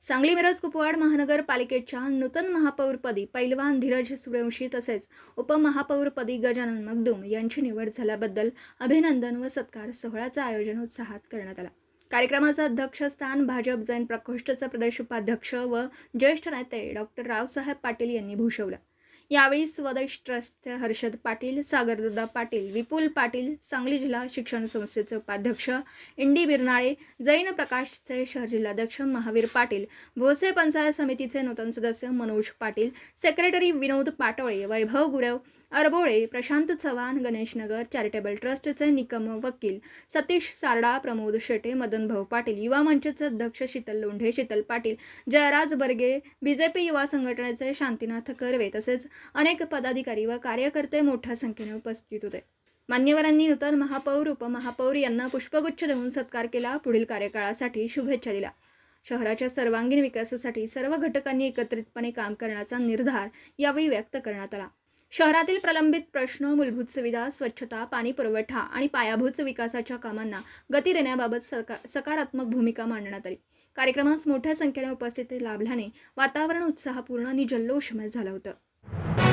सांगली मिरज कुपवाड महानगरपालिकेच्या नूतन महापौरपदी पैलवान धीरज सूर्यवंशी तसेच उपमहापौरपदी गजानन मगदूम यांची निवड झाल्याबद्दल अभिनंदन व सत्कार सोहळ्याचं आयोजन उत्साहात करण्यात आलं। कार्यक्रमाचं अध्यक्षस्थान भाजप जैन प्रकोष्ठचे प्रदेश उपाध्यक्ष व ज्येष्ठ नेते डॉक्टर रावसाहेब पाटील यांनी भूषवलं। यावेळी स्वदेश ट्रस्टचे हर्षद पाटील, सागरदादा पाटील, विपुल पाटील, सांगली जिल्हा शिक्षण संस्थेचे उपाध्यक्ष इंडी बिरनाळे, जैन प्रकाशचे शहर जिल्हाध्यक्ष महावीर पाटील, भोसे पंचायत समितीचे नूतन सदस्य मनोज पाटील, सेक्रेटरी विनोद पाटोळे, वैभव गुरव, अरबोळे, प्रशांत चव्हाण, गणेशनगर चॅरिटेबल ट्रस्टचे निकम वकील, सतीश सारडा, प्रमोद शेटे, मदनभाऊ पाटील, युवा मंचचे अध्यक्ष शीतल लोंढे, शीतल पाटील, जयराज बर्गे, बीजेपी युवा संघटनेचे शांतीनाथ कर्वे तसेच अनेक पदाधिकारी व कार्यकर्ते मोठ्या संख्येने उपस्थित होते। मान्यवरांनी नूतन महापौर, उपमहापौर यांना पुष्पगुच्छ देऊन सत्कार केला। पुढील कार्यकाळासाठी शुभेच्छा दिल्या। शहराच्या सर्वांगीण विकासासाठी सर्व घटकांनी एकत्रितपणे काम करण्याचा निर्धार यावेळी व्यक्त करण्यात आला। शहरातील प्रलंबित प्रश्न, मूलभूत सुविधा, स्वच्छता, पाणी पुरवठा आणि पायाभूत विकासाच्या कामांना गती देण्याबाबत सकारात्मक भूमिका मांडण्यात आली। कार्यक्रमास मोठ्या संख्येने उपस्थिती लाभल्याने वातावरण उत्साहपूर्ण आणि जल्लोषमय झालं होतं।